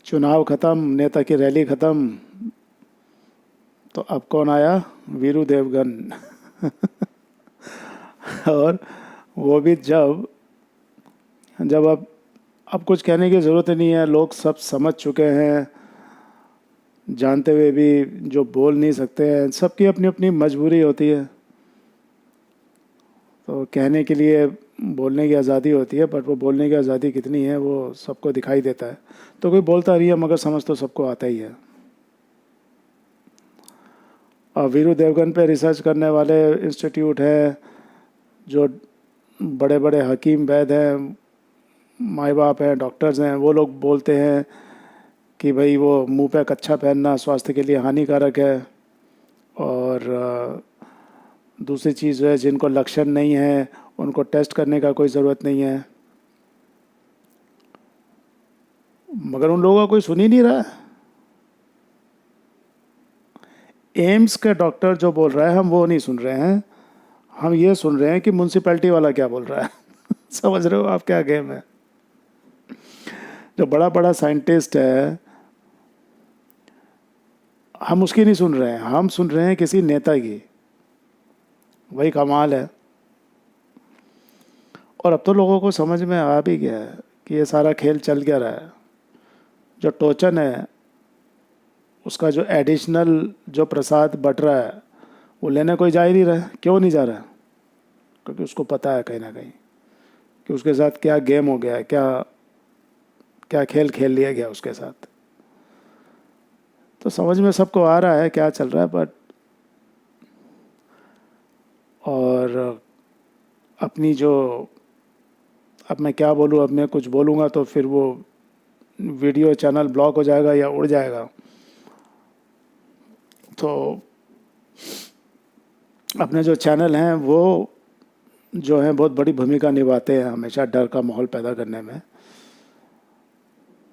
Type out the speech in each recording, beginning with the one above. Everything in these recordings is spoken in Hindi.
चुनाव ख़त्म, नेता की रैली ख़त्म, तो अब कौन आया? वीरू देवगन। और वो भी जब जब अब कुछ कहने की ज़रूरत ही नहीं है, लोग सब समझ चुके हैं, जानते हुए भी जो बोल नहीं सकते हैं। सबकी अपनी अपनी मजबूरी होती है, तो कहने के लिए बोलने की आज़ादी होती है, बट वो बोलने की आज़ादी कितनी है वो सबको दिखाई देता है। तो कोई बोलता नहीं है, मगर समझ तो सबको आता ही है। और वीरू देवगन पे रिसर्च करने वाले इंस्टीट्यूट हैं, जो बड़े बड़े हकीम वैद हैं, माँ बाप हैं, डॉक्टर्स हैं, वो लोग बोलते हैं कि भाई वो मुंह पे कच्छा पहनना स्वास्थ्य के लिए हानिकारक है। और दूसरी चीज़ है, जिनको लक्षण नहीं है उनको टेस्ट करने का कोई ज़रूरत नहीं है, मगर उन लोगों का कोई सुन ही नहीं रहा है। एम्स का डॉक्टर जो बोल रहा है हम वो नहीं सुन रहे हैं, हम ये सुन रहे हैं कि म्यूनसिपैलिटी वाला क्या बोल रहा है। समझ रहे हो आप क्या गेम है? जो बड़ा बड़ा साइंटिस्ट है, हम उसकी नहीं सुन रहे हैं, हम सुन रहे हैं किसी नेता की। वही कमाल है। और अब तो लोगों को समझ में आ भी गया है कि ये सारा खेल चल क्या रहा है। जो टोचन है, उसका जो एडिशनल जो प्रसाद बट रहा है, वो लेने कोई जा ही नहीं रहा है। क्यों नहीं जा रहा है? क्योंकि उसको पता है कहीं ना कहीं कि उसके साथ क्या गेम हो गया है, क्या क्या खेल खेल लिया गया उसके साथ। तो समझ में सबको आ रहा है क्या चल रहा है, बट और अपनी जो, अब मैं क्या बोलूँ, अब मैं कुछ बोलूँगा तो फिर वो वीडियो चैनल ब्लॉक हो जाएगा या उड़ जाएगा। तो अपने जो चैनल हैं वो जो हैं बहुत बड़ी भूमिका निभाते हैं हमेशा डर का माहौल पैदा करने में।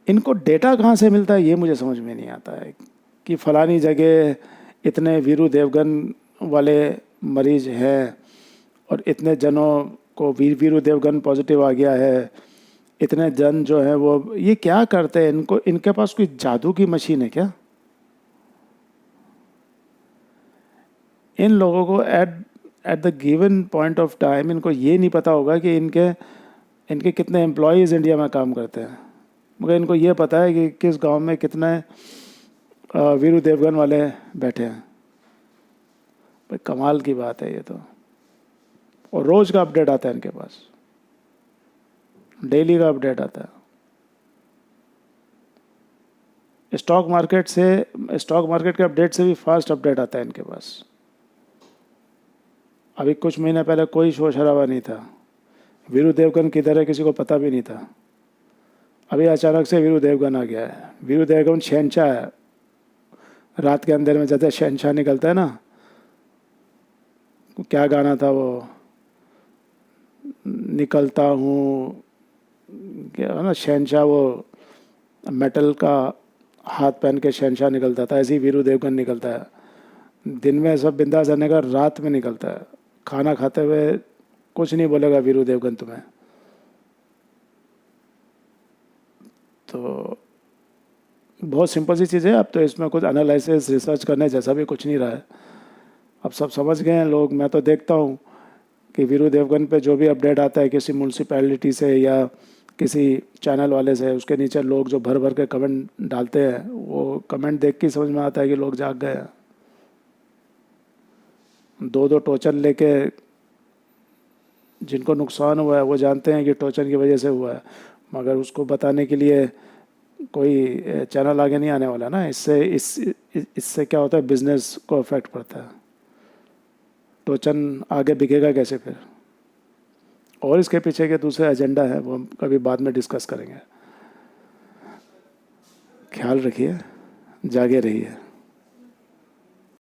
इनको डेटा कहाँ से मिलता है ये मुझे समझ में नहीं आता है कि फ़लानी जगह इतने वीरू देवगन वाले मरीज हैं और इतने जनों को वीरू देवगन पॉजिटिव आ गया है। इतने जन जो हैं वो ये क्या करते हैं? इनको, इनके पास कोई जादू की मशीन है क्या? इन लोगों को at at the given point of time इनको ये नहीं पता होगा कि इनके इनके कितने एम्प्लॉयज़ इंडिया में काम करते हैं, मगर इनको ये पता है कि किस गांव में कितने वीरू देवगन वाले बैठे हैं। भाई कमाल की बात है ये तो। और रोज़ का अपडेट आता है इनके पास, डेली का अपडेट आता है। स्टॉक मार्केट के अपडेट से भी फास्ट अपडेट आता है इनके पास। अभी कुछ महीने पहले कोई शोर शराबा नहीं था, वीरू देवगन किधर है किसी को पता भी नहीं था। अभी अचानक से वीरू देवगन आ गया है। वीरू देवगन शहनशाह है। रात के अंधेरे में जैसे शहनशाह निकलता है ना, क्या गाना था वो, निकलता हूँ, क्या है ना, शहनशाह, वो मेटल का हाथ पहन के शहनशाह निकलता था, ऐसे ही वीरू देवगन निकलता है। दिन में सब बिंदास रहने का, रात में निकलता है। खाना खाते हुए कुछ नहीं बोलेगा वीरू देवगन तुम्हें। तो बहुत सिंपल सी चीज़ है। अब तो इसमें कुछ एनालिसिस रिसर्च करने जैसा भी कुछ नहीं रहा है। अब सब समझ गए हैं लोग। मैं तो देखता हूँ कि वीरू देवगन पे जो भी अपडेट आता है किसी म्यूनसिपैलिटी से या किसी चैनल वाले से, उसके नीचे लोग जो भर भर के कमेंट डालते हैं, वो कमेंट देख के समझ में आता है कि लोग जाग गए हैं। दो दो टोचन लेके जिनको नुकसान हुआ है वो जानते हैं कि टोचन की वजह से हुआ है, मगर उसको बताने के लिए कोई चैनल आगे नहीं आने वाला ना। इससे क्या होता है, बिजनेस को अफेक्ट पड़ता है। टोचन आगे बिकेगा कैसे फिर? और इसके पीछे के दूसरे एजेंडा है, वो हम कभी बाद में डिस्कस करेंगे। ख्याल रखिए, जागे रहिए।